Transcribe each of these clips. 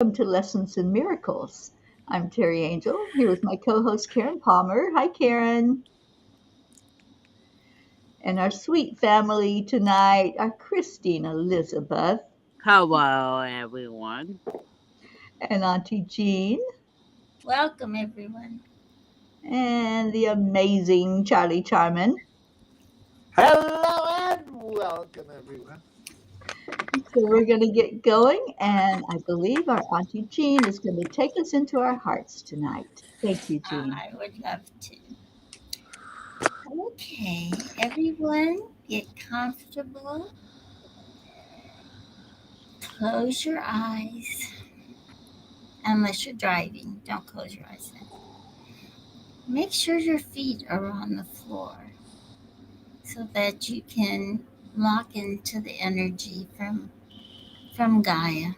Welcome to Lessons in Miracles. I'm Teri Angel, here with my co-host Karen Palmer. Hi, Karen. And our sweet family tonight are Christine Elizabeth Hello, everyone. and Auntie Jean Welcome, everyone. and the amazing Charlie Charman. Hello and welcome, everyone. So we're going to get going, and I believe our Auntie Jean is going to take us into our hearts tonight. Thank you, Jean. I would love to. Okay, everyone, get comfortable. Close your eyes. Unless you're driving, don't close your eyes then. Make sure your feet are on the floor so that you can lock into the energy from Gaia.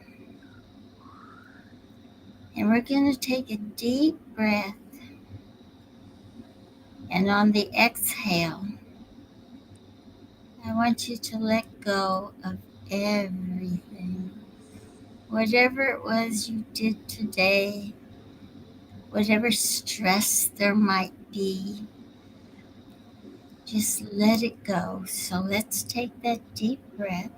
And we're going to take a deep breath. And on the exhale, I want you to let go of everything. Whatever it was you did today, whatever stress there might be, just let it go. So let's take that deep breath.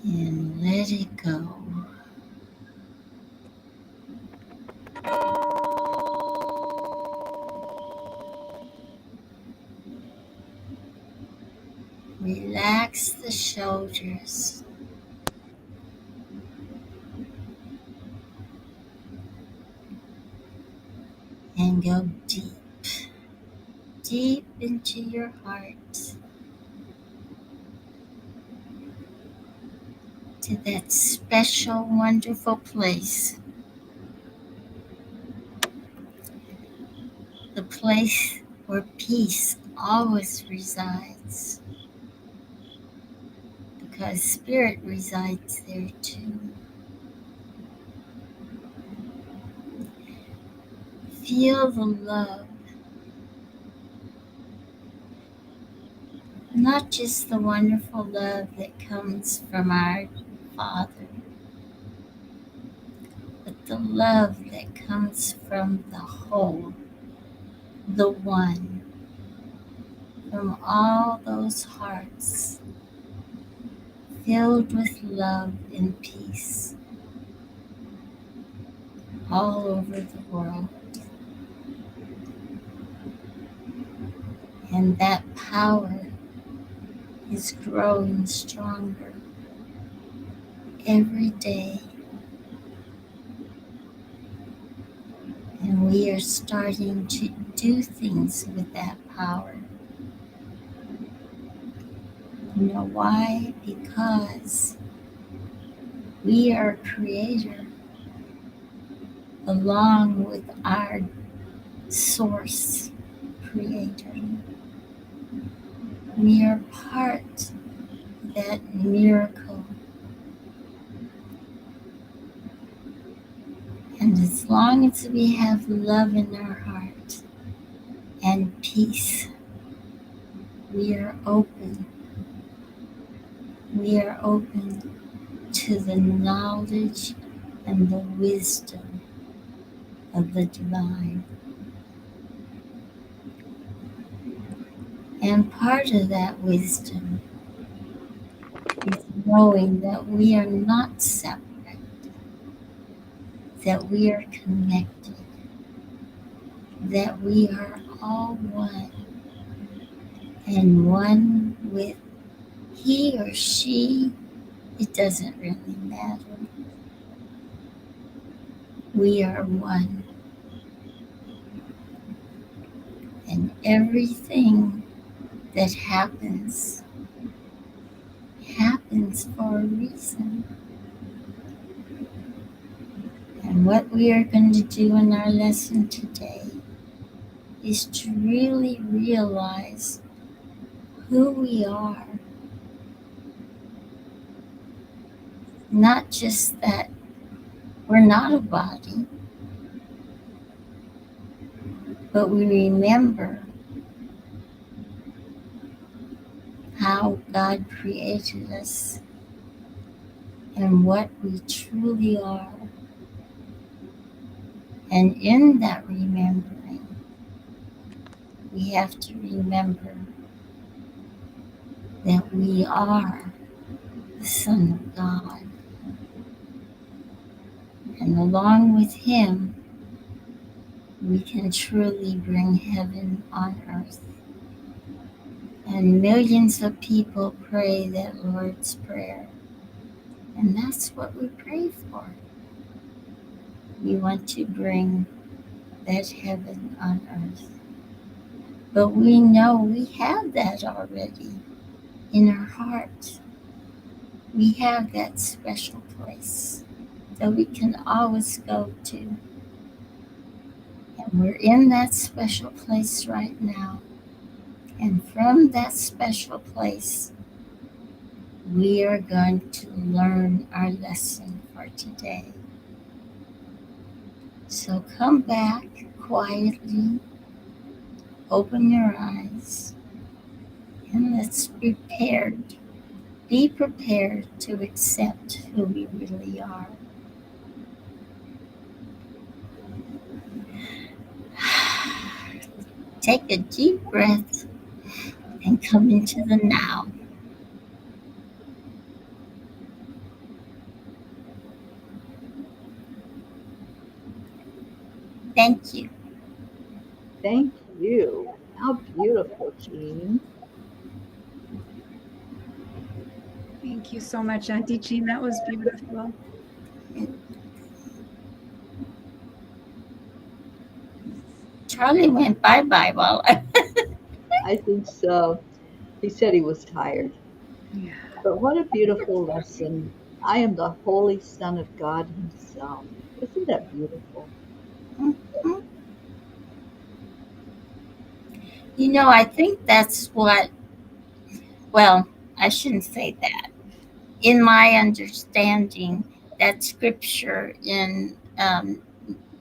And let it go. Relax the shoulders. And go deep, deep into your heart. To that special, wonderful place. The place where peace always resides. Because spirit resides there too. Feel the love. Not just the wonderful love that comes from our Father, but the love that comes from the whole, the one, from all those hearts filled with love and peace all over the world. And that power is growing stronger every day. And we are starting to do things with that power. You know why? Because we are creator along with our source creator. We are part of that miracle. And as long as we have love in our heart and peace, we are open. We are open to the knowledge and the wisdom of the divine. And part of that wisdom is knowing that we are not separate, that we are connected, that we are all one, and one with he or she. It doesn't really matter. We are one. And everything that happens for a reason. And what we are going to do in our lesson today is to really realize who we are. Not just that we're not a body, but we remember how God created us and what we truly are. And in that remembering, we have to remember that we are the Son of God. And along with Him, we can truly bring heaven on earth. And millions of people pray that Lord's Prayer. And that's what we pray for. We want to bring that heaven on earth. But we know we have that already in our hearts. We have that special place that we can always go to. And we're in that special place right now. And from that special place, we are going to learn our lesson for today. So come back quietly, open your eyes, and let's be prepared to accept who we really are. Take a deep breath and come into the now. Thank you. Thank you. How beautiful, Jean. Thank you so much, Auntie Jean. That was beautiful. Charlie went bye-bye while I think so. He said he was tired. Yeah. But what a beautiful lesson. I am the Holy Son of God Himself. Isn't that beautiful? I think that's what, well, I shouldn't say that. In my understanding, that scripture in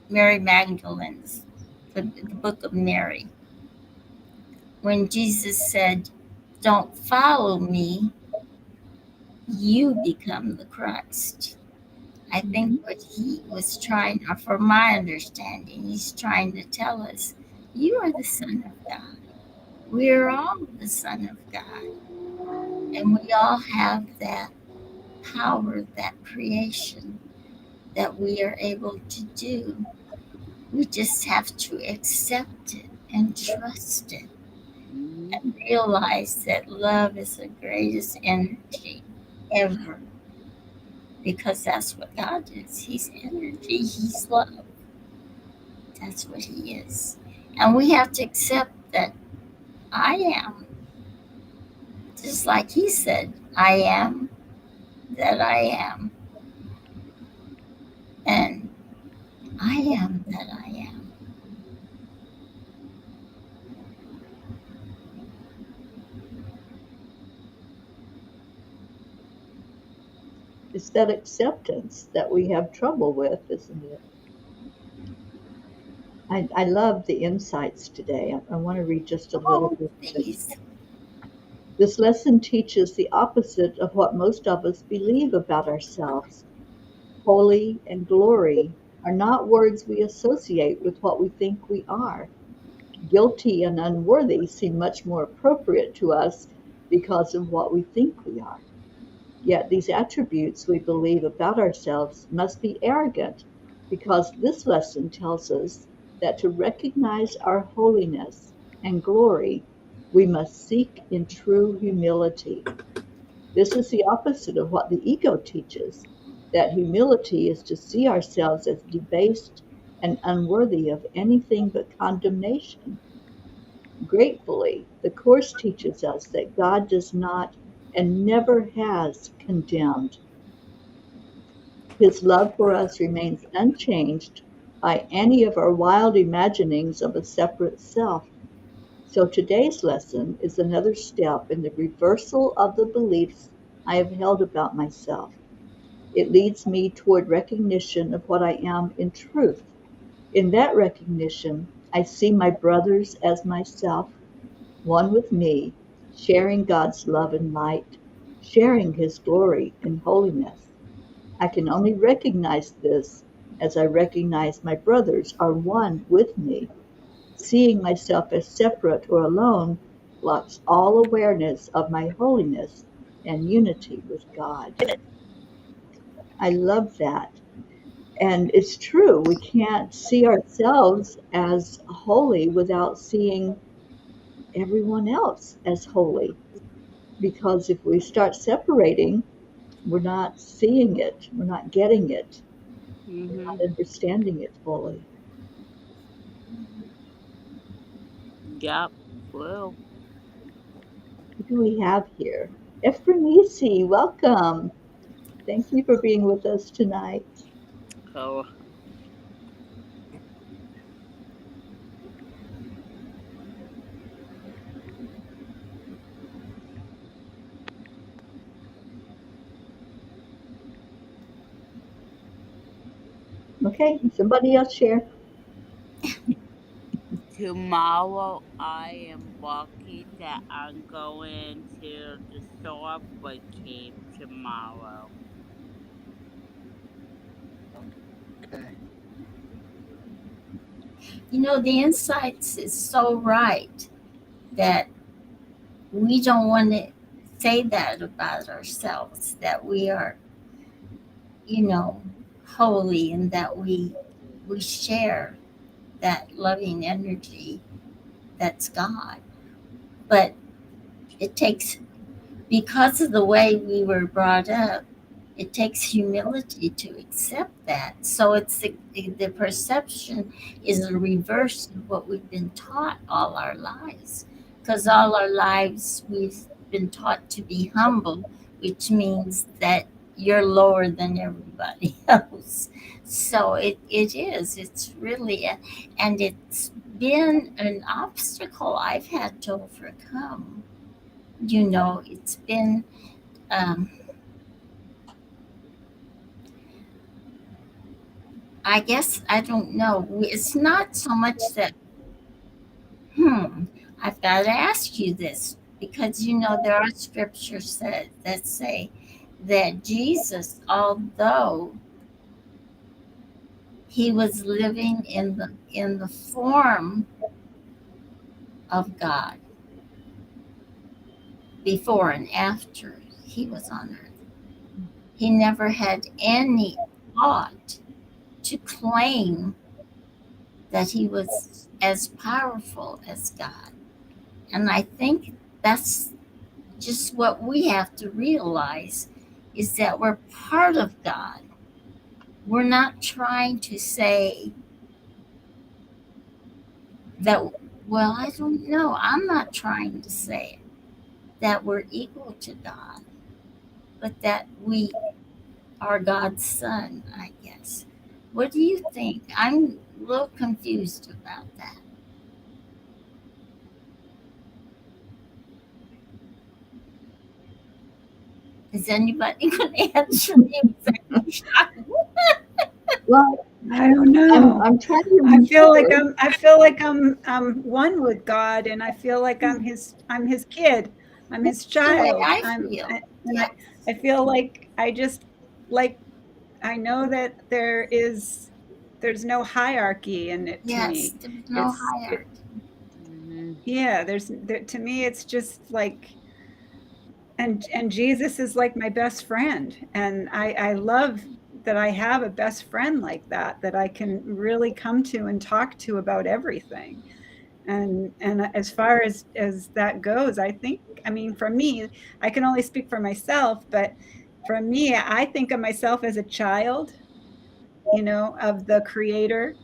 Mary Magdalene's, the book of Mary, when Jesus said, "Don't follow me, you become the Christ." I think what he was trying, or from my understanding, he's trying to tell us, you are the Son of God. We're all the Son of God. And we all have that power, that creation that we are able to do. We just have to accept it and trust it and realize that love is the greatest energy ever, because that's what God is. He's energy, He's love. That's what He is. And we have to accept that I am, just like He said, I am that I am. And I am that I am. It's that acceptance that we have trouble with, isn't it? I love the insights today. I want to read just a little Oh, bit of it. please. This lesson teaches the opposite of what most of us believe about ourselves. Holy and glory are not words we associate with what we think we are. Guilty and unworthy seem much more appropriate to us because of what we think we are. Yet these attributes we believe about ourselves must be arrogant, because this lesson tells us that to recognize our holiness and glory, we must seek in true humility. This is the opposite of what the ego teaches, that humility is to see ourselves as debased and unworthy of anything but condemnation. Gratefully, the Course teaches us that God does not and never has condemned. His love for us remains unchanged by any of our wild imaginings of a separate self. So today's lesson is another step in the reversal of the beliefs I have held about myself. It leads me toward recognition of what I am in truth. In that recognition, I see my brothers as myself, one with me, sharing God's love and light, sharing His glory and holiness. I can only recognize this as I recognize my brothers are one with me. Seeing myself as separate or alone blocks all awareness of my holiness and unity with God. I love that. And it's true, we can't see ourselves as holy without seeing everyone else as holy. Because if we start separating, we're not seeing it, we're not getting it, we're Mm-hmm. not understanding it fully. Yep. Well, Who do we have here? Efrenisi, welcome. Thank you for being with us tonight. oh, Okay, somebody else share. tomorrow I am lucky that I'm going to the Software Camp tomorrow. Okay. You know, the insights is so right that we don't want to say that about ourselves, that we are, you know, holy and that we share that loving energy that's God. But it takes, because of the way we were brought up, it takes humility to accept that. So it's the perception is a reverse of what we've been taught all our lives. Because all our lives we've been taught to be humble, which means that you're lower than everybody else. So it is. It's really, and it's been an obstacle I've had to overcome. You know, it's been, um, I guess, I don't know. It's not so much that, hmm, I've got to ask you this because, you know, there are scriptures that say that Jesus, although he was living in the form of God before and after he was on earth, he never had any thought to claim that he was as powerful as God. And I think that's just what we have to realize is that we're part of God. We're not trying to say that, well, I don't know. I'm not trying to say that we're equal to God, but that we are God's son, I guess. What do you think? I'm a little confused about that. Is anybody going to answer me exactly? Well, I don't I'm know. I'm trying to I feel like remember. I'm one with God, and I feel like I'm his kid. I'm his That's the way child. I feel. And Yeah. I feel like I just like I know that there's no hierarchy in it to Yes, me. there's no It's hierarchy. Mm-hmm. yeah, to me it's just like and Jesus is like my best friend, and I love that I have a best friend like that I can really come to and talk to about everything. And as far as that goes, I think, I mean, for me, I can only speak for myself, but for me, I think of myself as a child, of the creator,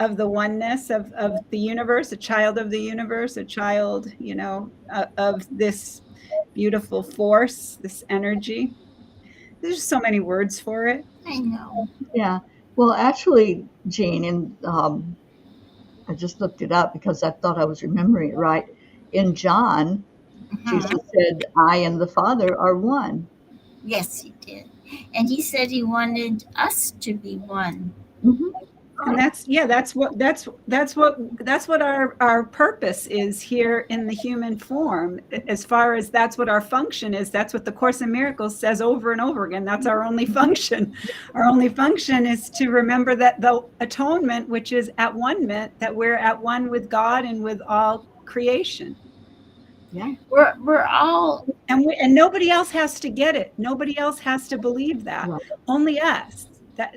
of the oneness of the universe, a child of the universe, a child, of this beautiful force, this energy. There's so many words for it. I know. Yeah. Well, actually, Jean, and I just looked it up because I thought I was remembering it right. In John, Mhm. Jesus said, "I and the Father are one." Yes, he did. And he said he wanted us to be one. Hmm. And that's what our purpose is here in the human form. As far as that's what our function is, that's what the Course in Miracles says over and over again. That's our only function. Our only function is to remember that the atonement, which is at one-ment, that we're at one with God and with all creation. Yeah. We're all, and nobody else has to get it. Nobody else has to believe that. Right. Only us. That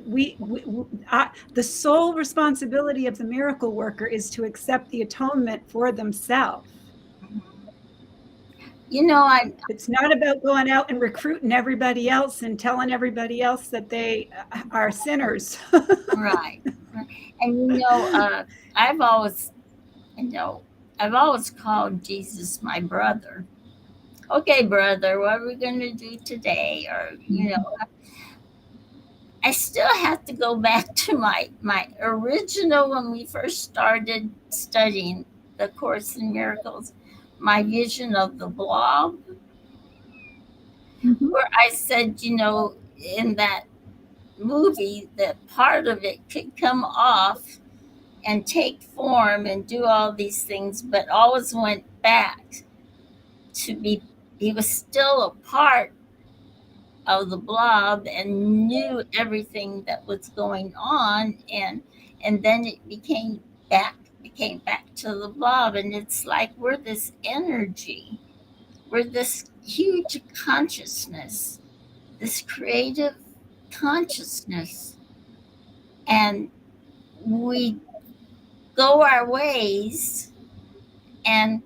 the sole responsibility of the miracle worker is to accept the atonement for themselves. It's not about going out and recruiting everybody else and telling everybody else that they are sinners. right. And I've always called Jesus my brother. Okay, brother, what are we going to do today? Or I still have to go back to my original, when we first started studying the Course in Miracles, my vision of the blob, where I said, in that movie, that part of it could come off and take form and do all these things, but always went back to be, he was still a part of the blob and knew everything that was going on, and then it became back to the blob. And it's like we're this energy, we're this huge consciousness, this creative consciousness, and we go our ways, and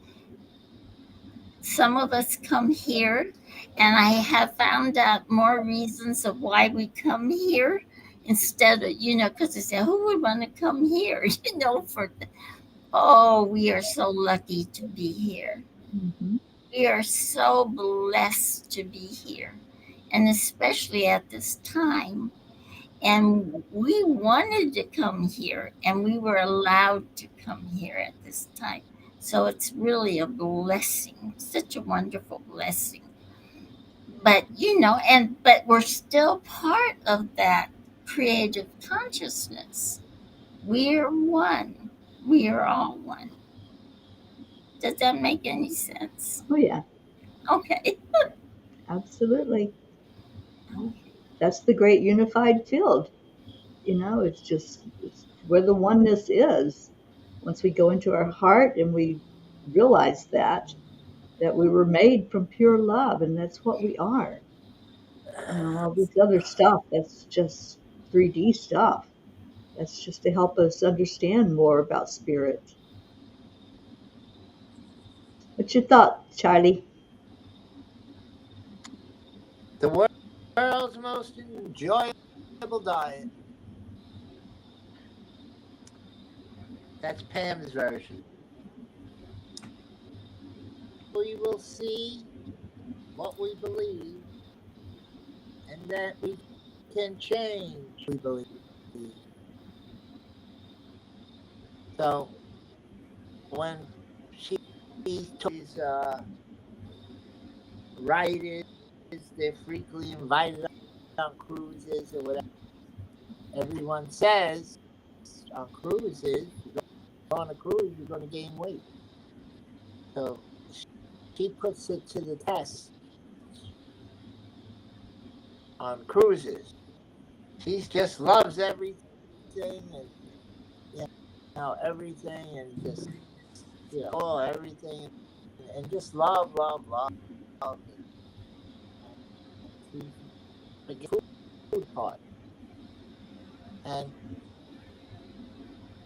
some of us come here, and I have found out more reasons of why we come here, instead of, because they say, who would want to come here? We are so lucky to be here. We are so blessed to be here, and especially at this time. And we wanted to come here, and we were allowed to come here at this time. So it's really a blessing, such a wonderful blessing. But, but we're still part of that creative consciousness. We're one. We are all one. Does that make any sense? Oh, yeah. Okay. Absolutely. That's the great unified field. It's where the oneness is. Once we go into our heart and we realize that we were made from pure love, and that's what we are. All this other stuff, that's just 3D stuff. That's just to help us understand more about spirit. What's your thought, Charlie? The world's most enjoyable diet. That's Pam's version. We will see what we believe, and that we can change what we believe. So when she told writers, they're frequently invited on cruises or whatever, everyone says on cruises, you go on a cruise, you're going to gain weight. So she puts it to the test on cruises. She just loves everything, and everything, and just everything, and just love. Forget food part, and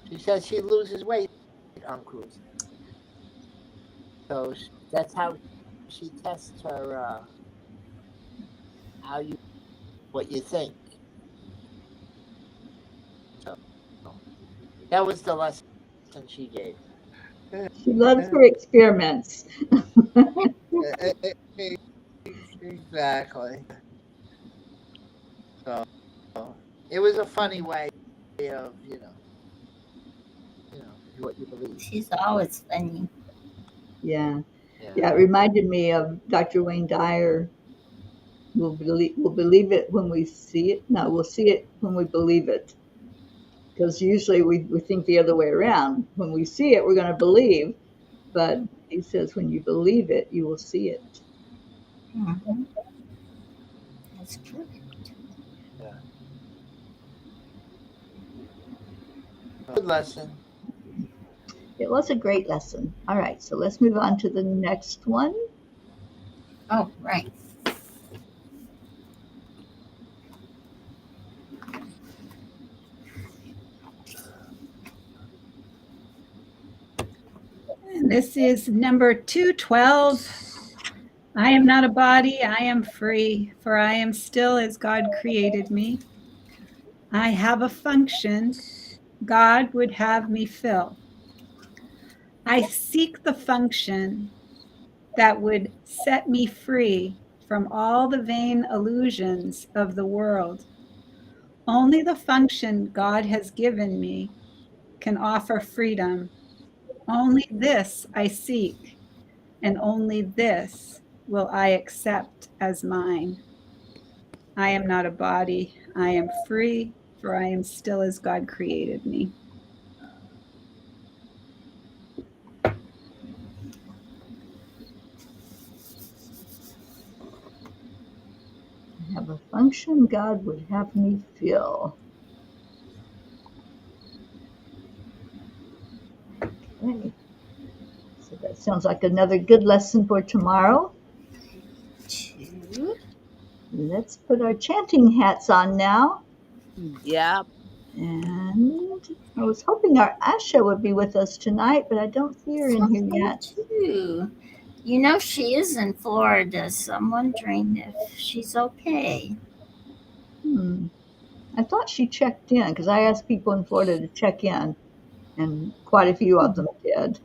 she says she loses weight on cruise. So that's how she tests her what you think. So that was the lesson she gave. She loves her experiments. Exactly. So it was a funny way of what you believe. She's always funny. Yeah. It reminded me of Dr. Wayne Dyer. We'll believe it when we see it. No, we'll see it when we believe it. because usually we think the other way around. When we see it, we're going to believe. But he says, when you believe it, you will see it. Mm-hmm. That's correct. Yeah. Good lesson. It was a great lesson. All right, so let's move on to the next one. Oh, right. And this is number 212. I am not a body, I am free, for I am still as God created me. I have a function God would have me fill. I seek the function that would set me free from all the vain illusions of the world. Only the function God has given me can offer freedom. Only this I seek, and only this will I accept as mine. I am not a body, I am free, for I am still as God created me. I have a function God would have me fill. Okay. So that sounds like another good lesson for tomorrow. 2. Let's put our chanting hats on now. Yep. And I was hoping our Asha would be with us tonight, but I don't see her in here Something yet. too. You know, she is in Florida, so I'm wondering if she's okay. I thought she checked in because I asked people in Florida to check in, and quite a few of them did.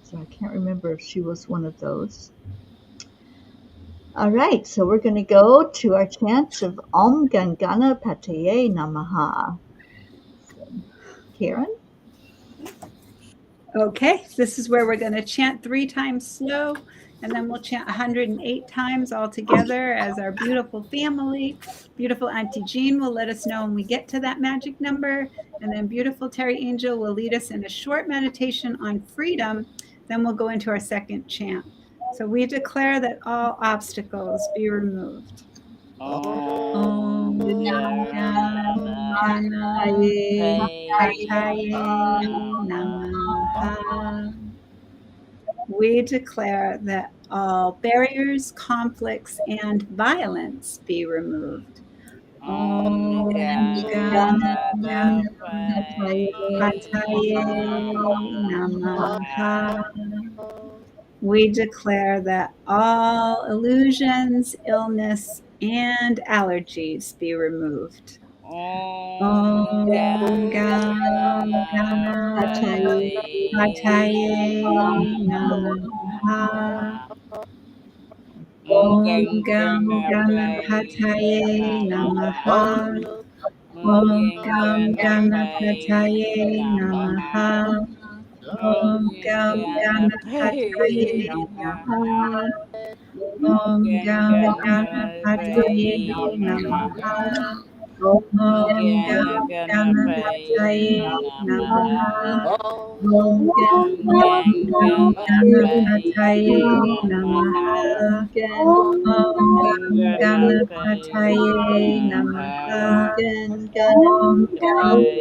So I can't remember if she was one of those. All right, so we're going to go to our chants of Om Gam Ganapataye Namaha. So, Karen? Okay, this is where we're going to chant 3 times slow, and then we'll chant 108 times all together as our beautiful family. Beautiful Auntie Jean will let us know when we get to that magic number, and then beautiful Teri Angel will lead us in a short meditation on freedom. Then we'll go into our second chant. So we declare that all obstacles be removed. Om Ganapataye Ganapataye We declare that all barriers, conflicts, and violence be removed. Om Gam Ganapataye Namaha. Namaha. We declare that all illusions, illness, and allergies be removed. Om Gam Ganapataye Namaha. Namaha. Om Gam Ganapataye Namaha. Namaha. Om Ganapataye Ganapataye Namaha. Namaha. Om Gam Ganapataye Ganapataye Namaha. Namaha. Gam Ganapataye Ganapataye Namaha. Namaha. Gam Ganapataye Ganapataye Namaha. Namaha. Ganapataye Ganapataye Namaha. Namaha. Ganapataye Namaha. Namaha.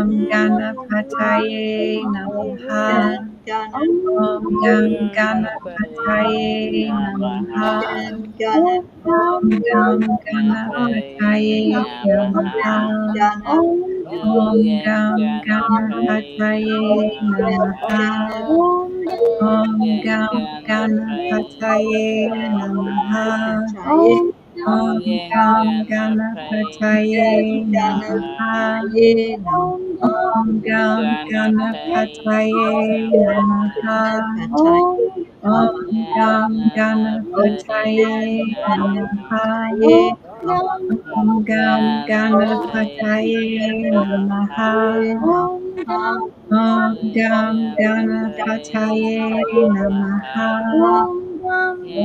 Ganapataye Namaha. Ganapataye Namaha. Ganapataye Namaha. Ganapataye Namaha. Ganapataye Namaha. Ganapataye Namaha. Ganapataye Namaha. Ganapataye Namaha. Ganapataye Namaha. Ganapataye Namaha. Ganapataye Namaha.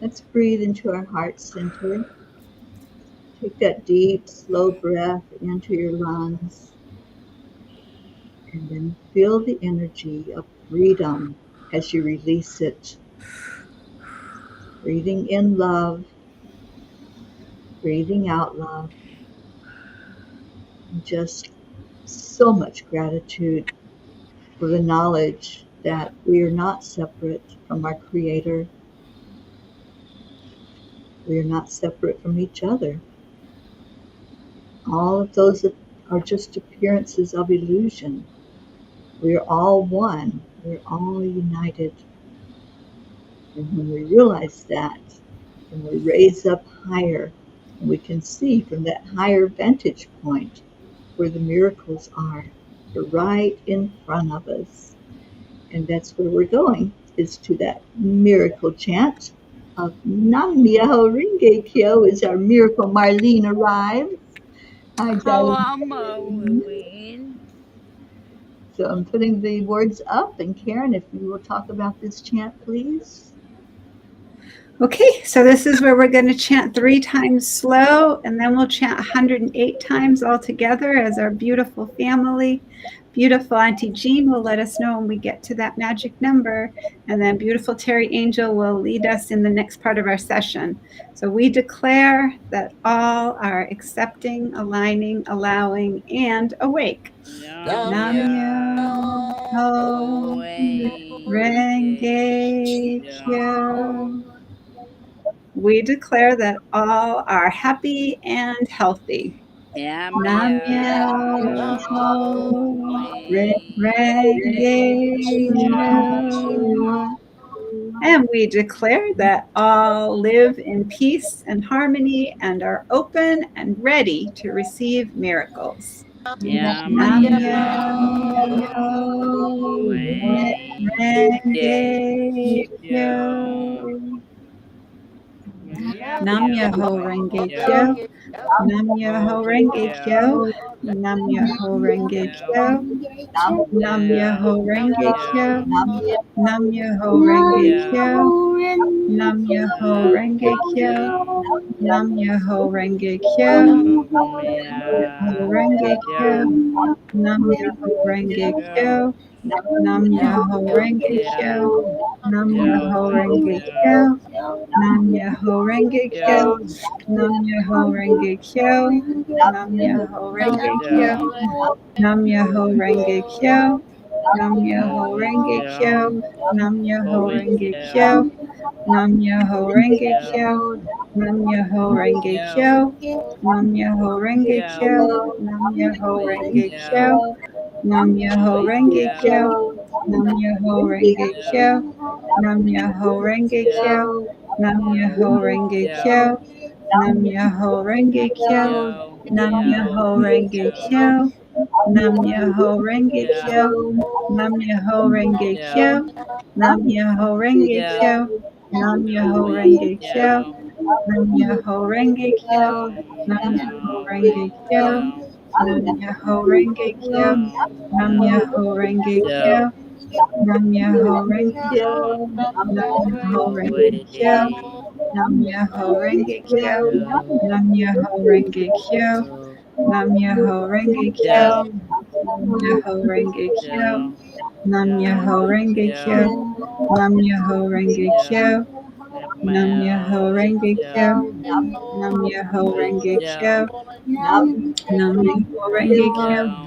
Let's breathe into our heart center. Take that deep, slow breath into your lungs and then feel the energy of freedom as you release it. Breathing in love, breathing out love, and just so much gratitude for the knowledge that we are not separate from our Creator. We are not separate from each other. All of those are just appearances of illusion. We are all one. We're all united. And when we realize that, and we raise up higher, and we can see from that higher vantage point where the miracles are. They're right in front of us. And that's where we're going, is to that miracle chant of Nam Myoho Renge Kyo as our miracle Marlene arrives. Hi, darling Hello, Marlene. Marlene. So I'm putting the words up, and Karen, if you will talk about this chant, please. Okay, so this is where we're going to chant 3 times slow, and then we'll chant 108 times all together as our beautiful family. Beautiful Auntie Jean will let us know when we get to that magic number, and then beautiful Teri Angel will lead us in the next part of our session. So we declare that all are accepting, aligning, allowing, and awake. Nam Nam Myoho Myoho Renge Renge Kyo. Kyo. We declare that all are happy and healthy. Nam Nam Myoho Myoho Renge Renge Kyo. Kyo. And we declare that all live in peace and harmony and are open and ready to receive miracles. Nam Nam Myoho Myoho Renge Renge Kyo. Kyo. Nam Nam Myoho Myoho Renge Kyo. Nam Myoho Renge Renge Kyo. Kyo. Nam Myoho Renge Renge Kyo. Kyo. Nam Myoho Nam Renge Kyo. Kyo. Nam Myoho Nam Renge Kyo. Kyo. Nam Myoho Renge Nam Kyo. Kyo. Nam Myoho Renge Kyo. Nam Myoho Renge Kyo. Kyo. Nam Myoho Renge Kyo. Kyo. Nam Myoho Renge Kyo. Kyo. Nam Myoho Kyo. Renge Kyo. Kyo. Nam Myoho Renge Kyo. Kyo. Nam Myoho Renge Kyo. Nam Myoho Renge Kyo. Kyo. Nam Myoho Renge Kyo. Nam Myoho Holy Renge Kyo. Kyo. Nam Myoho Holy Renge Kyo. Kyo. Nam Myoho Holy Renge Kyo. Kyo. Nam Myoho Renge Kyo. Kyo. Nam Myoho Renge Kyo. Kyo. Nam Myoho Holy Renge Kyo. Kyo. Nam Myoho Holy Renge Kyo. Kyo. Nam Myoho Holy Renge Kyo. Kyo. Nam Myoho Holy Renge Kyo. Kyo. Nam Myoho Holy Renge Kyo. Kyo. Nam Myoho Renge Kyo. Kyo. Nam Kyo. Myoho Renge Kyo. Kyo. Nam Myoho Renge Kyo. Kyo. Nam Myoho Renge Kyo. Kyo. Nam Myoho Renge Kyo. Kyo. Nam Myoho Holy Renge Kyo. Kyo. Nam Myoho Renge Kyo. Nam Nam Myoho Myoho Renge Renge Kyo. Kyo. Nam Myoho Renge Kyo. Nam Nam Myoho Myoho Renge Renge Kyo. Kyo. Nam Myoho Renge Kyo. Nam Nam Myoho Myoho Renge Kyo. Renge Nam Myoho Renge Kyo. Kyo. Nam Myoho Renge Kyo. Kyo. Nam Myoho Renge Kyo. Kyo. Nam Myoho Renge Kyo. Kyo. Nam Myoho Kyo. Renge Kyo. Kyo. Nam Myoho Renge Kyo. Kyo. Nam Nam Myoho Myoho Renge Renge Kyo. Kyo. Nam Myoho Holy Renge Kyo. Kyo. Nam Myoho Holy Renge Kyo. Kyo. Nam Myoho Renge Kyo. Kyo. Nam Myoho Renge Kyo. Kyo.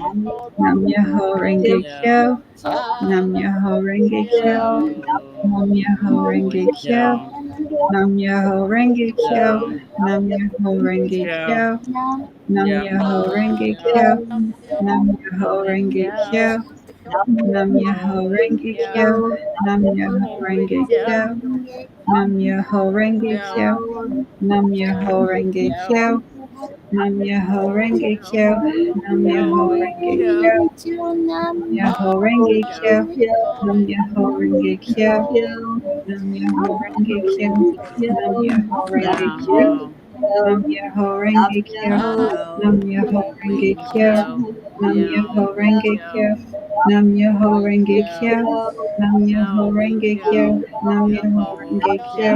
Nam Myoho Renge Holy Kyo. Kyo. Nam Myoho Renge Kyo. Kyo. Nam Myoho Renge Kyo. Kyo. Nam Myoho Kyo. Renge Kyo. Kyo. Nam Myoho Holy Renge Kyo. Kyo. Nam Myoho Holy Renge Kyo. Kyo. Nam Myoho Holy Renge Kyo. Kyo. Nam Myoho Renge Kyo. Kyo. Nam Myoho Holy Renge Kyo. Kyo. Nam Myoho Holy Renge Kyo. Kyo. Nam Myoho Holy Renge Kyo. Kyo. Nam Myoho Holy Renge Kyo. Kyo. Nam Myoho Renge Holy Kyo. Kyo. Nam Myoho Renge Kyo. Nam Myoho Renge Kyo. Nam-myoho, Nam Myoho Renge Kyo. Nam Nam-myoho, Myoho Renge Renge Kyo. Kyo, Nam Myoho Kyo, Renge Kyo. Kyo, Nam Myoho Holy Renge Kyo. Kyo, Nam Myoho Holy Renge Kyo. Kyo, Nam Myoho Myoho Renge Renge Kyo. Kyo,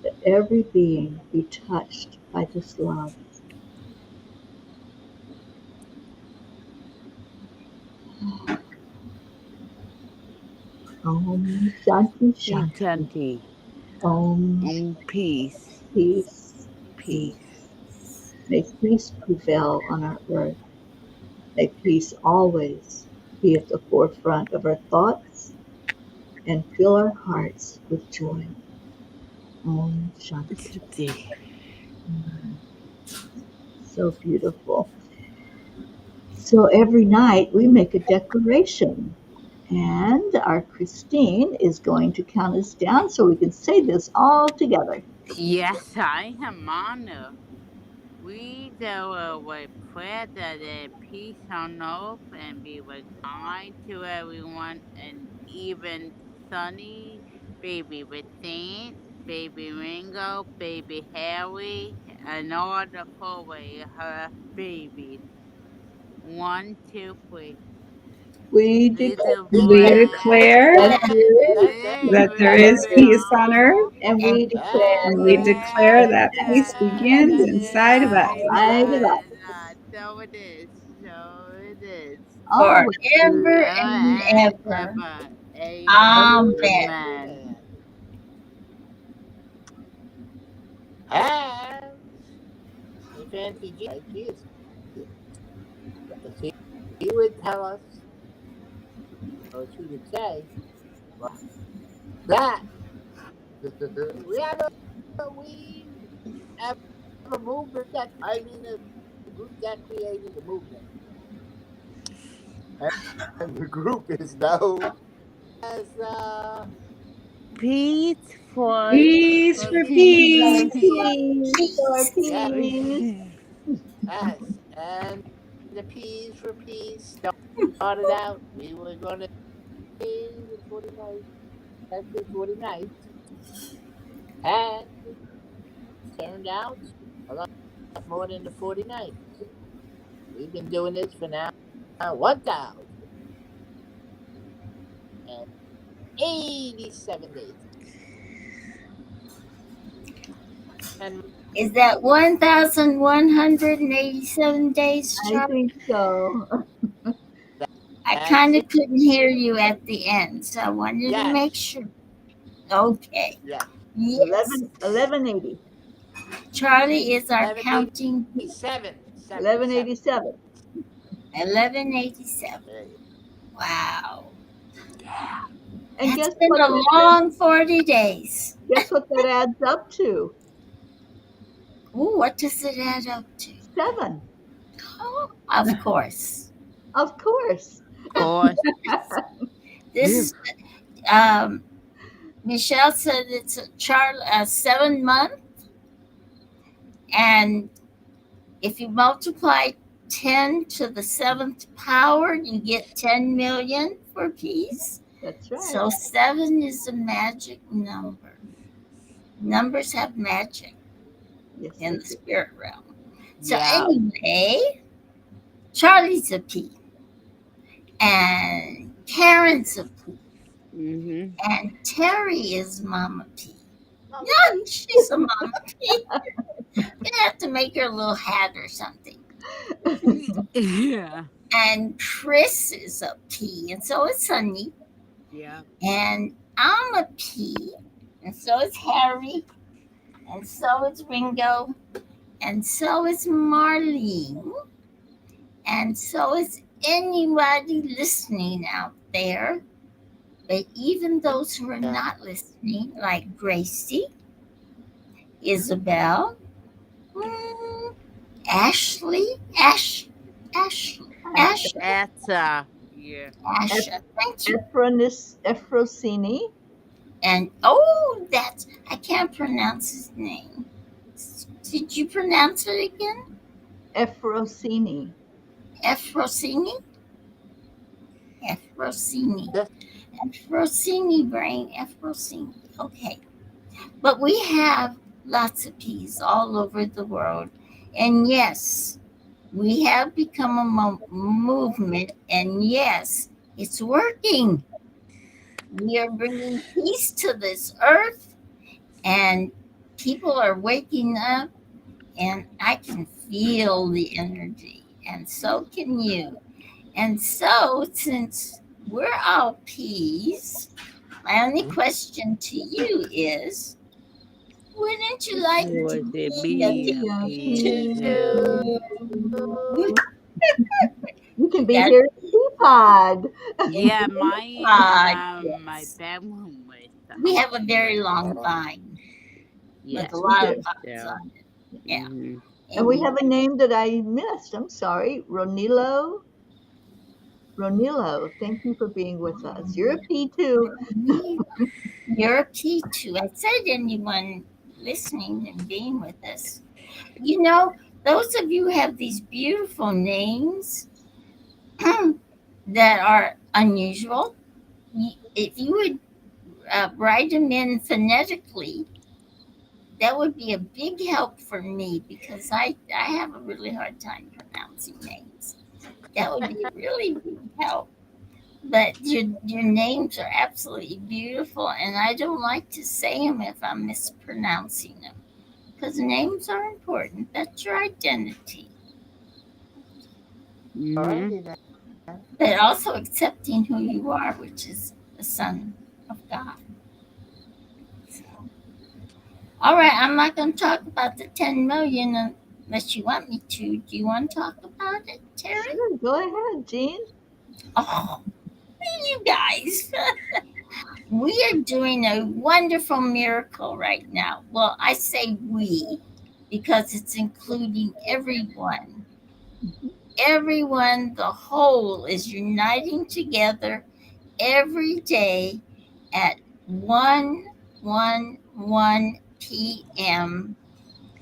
Let every being be touched by this love. Om Shanti Shanti. Chanting. Om Peace. peace, peace. Peace. May peace prevail on our earth. May peace always be at the forefront of our thoughts and fill our hearts with joy. Om Shanti. Chanting. So beautiful. So every night we make a declaration. And our Christine is going to count us down so we can say this all together. Yes, I am honored. We will pray that peace on earth and be with kind to everyone, and even Sunny, baby Saint, baby Ringo, baby Harry, and all the her babies. 1, 2, 3. We Little We bread, declare that That there that there is is baby peace peace, on earth, on and and we declare and we declare that that peace begins inside of us. inside of us So it is. So it is. always. forever and And ever. ever. Amen. Amen. And if Auntie G, he would tell us, or she would say, well, that we have a movement a group that created the movement. And the group is known as Peace for Peace for peace. For peace. peace, for Peace. peace. yes, and the P's for peace started out. We were gonna say the 49th, every 49th, and turned out a lot more than the 49th. We've been doing this for now 1,087 days. And Is that 1,187 days, I Charlie? think so. I that's kind it. of couldn't hear you at the end, so I wanted to make Yes, sure. Okay. yes. Yes. 1180. Charlie is our counting 1187. 1187. 1187. There you Wow. And That's been a that long 40 days. guess what that adds up to? Ooh, what does it add up to? 7. Oh, of course. Of course. Or This is Michelle said it's a 7 month, and if you multiply 10 to the 7th power, you get 10 million for peace. That's right. So 7 is a magic number. Numbers have magic Yes, in they the do. spirit realm. So yeah. anyway, Charlie's a P, and Karen's a P, Mm-hmm. and Teri is Mama P. Mama Yeah, she's a Mama P. You have to make her a little hat or something. Yeah. And Chris is a P, and so is Sunny. Yeah. And I'm a P, and so is Harry, and so is Ringo, and so is Marlene, and so is anybody listening out there. But even those who are go. not listening, like Gracie, Isabel, mm, Ashley, Asha, That's yeah. Asha, thank you. Ephrosyni. And oh, that's, I can't pronounce his name. Did you pronounce it again? Ephrosyni. Efrosini? Efrosini. Yes. Efrosini brain. Efrosini. Okay. But we have lots of peas all over the world. And yes, we have become a movement. And yes, it's working. We are bringing peace to this earth. And people are waking up, and I can feel the energy, and so can you. And so, since we're all peas, my only question to you is, wouldn't you like to Would it be a be Be a a pea pea too? too? You can be That's here in the pod. in Yeah, the pod, my yes. bedroom with We have a very with long vine with yes, a We lot of do. we pods do. on it. Yeah. Hmm. And we And have a name that I missed. I'm sorry. Ronilo. Ronilo, thank you for being with us. You're a P too. you're a pea too. I said anyone listening and being with us. You know, those of you who have these beautiful names that are unusual, if you would write them in phonetically, that would be a big help for me because I have a really hard time pronouncing names. That would be a really big help. But your names are absolutely beautiful, and I don't like to say them if I'm mispronouncing them because names are important. That's your identity. Hmm. Alrighty then. But also accepting who you are, which is the Son of God. So, all right, I'm not going to talk about the 10 million unless you want me to. Do you want to talk about it, Terry? Sure, go ahead, Jean. Oh, you guys. We are doing a wonderful miracle right now. Well, I say we because it's including everyone. Everyone, the whole, is uniting together every day at 1:11 p.m.,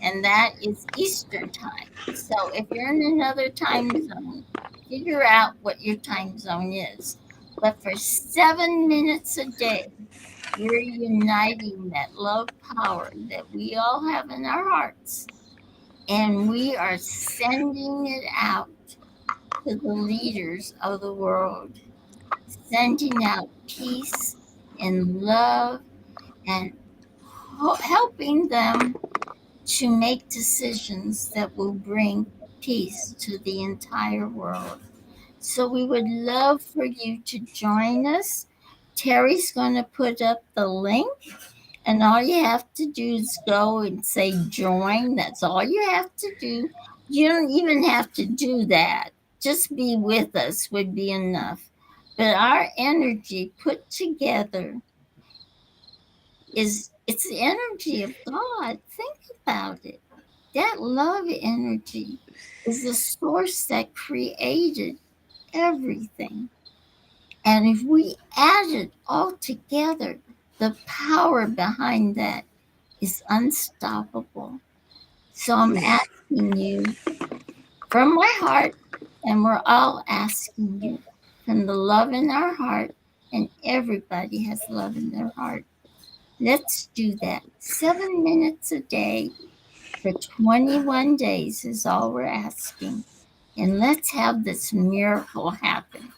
and that is Eastern time. So if you're in another time zone, figure out what your time zone is. But for 7 minutes a day, we're uniting that love power that we all have in our hearts, and we are sending it out to the leaders of the world, sending out peace and love and helping them to make decisions that will bring peace to the entire world. So we would love for you to join us. Terry's going to put up the link, and all you have to do is go and say join. That's all you have to do. You don't even have to do that. Just be with us would be enough. But our energy put together is it's the energy of God. Think about it. That love energy is the source that created everything. And if we add it all together, the power behind that is unstoppable. So I'm asking you from my heart, and we're all asking you from the love in our heart, and everybody has love in their heart. Let's do that. 7 minutes a day for 21 days is all we're asking. And let's have this miracle happen.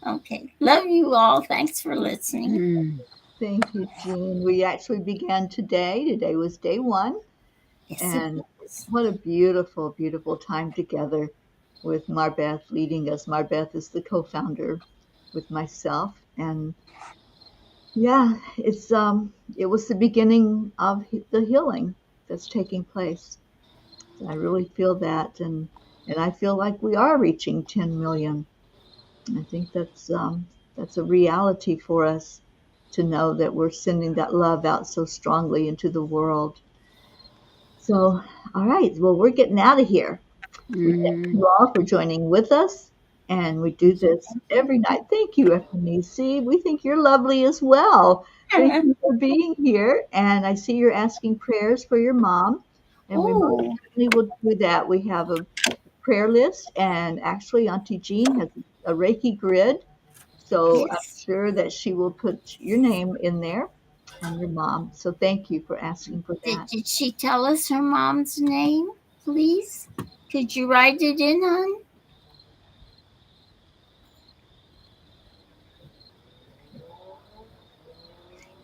Okay. Love you all. Thanks for listening. Mm. Thank you, Jean. We actually began today. Today was day one. Yes, it And is. what a beautiful, beautiful time together with Marbeth leading us. Marbeth is the co-founder with myself. And yeah, it was the beginning of the healing that's taking place. I really feel that, and I feel like we are reaching 10 million. I think that's a reality for us to know that we're sending that love out so strongly into the world. So, all right, well, we're getting out of here. We thank Mm. you all for joining with us, and we do this every night. Thank you, Ephraim. We think you're lovely as well. Thank you for being here, and I see you're asking prayers for your mom, and we most Oh, certainly will do that. We have a prayer list, and actually, Auntie Jean has a Reiki grid, so I'm yes. sure that she will put your name in there and your mom. So thank you for asking for that. Did she tell us her mom's name, please? Could you write it in, hon?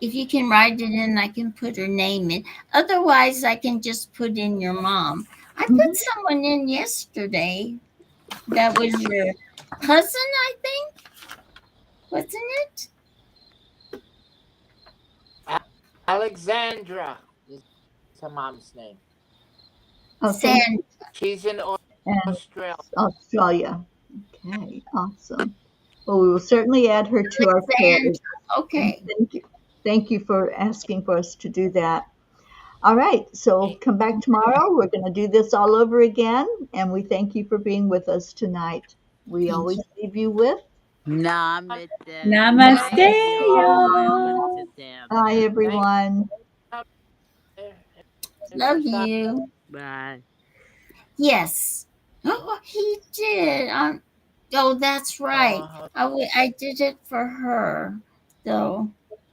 If you can write it in, I can put her name in. Otherwise, I can just put in your mom. I put someone in yesterday. That was your cousin, I think, wasn't it? Alexandra is her mom's name. Oh, thank Sand. you. She's in And Australia. Australia. Okay, awesome. Well, we will certainly add her to our Sand. prayers. And Okay. thank you. Thank you for asking for us to do that. All right, so come back tomorrow. We're going to do this all over again. And we thank you for being with us tonight. We Thank always you. leave you with Namaste. Namaste, Thank you all. Listen y'all. to them. bye, Thank everyone. you for Love stopping. you. Bye. Yes. Oh, he did. Oh, that's right. Uh, I did it for her, though.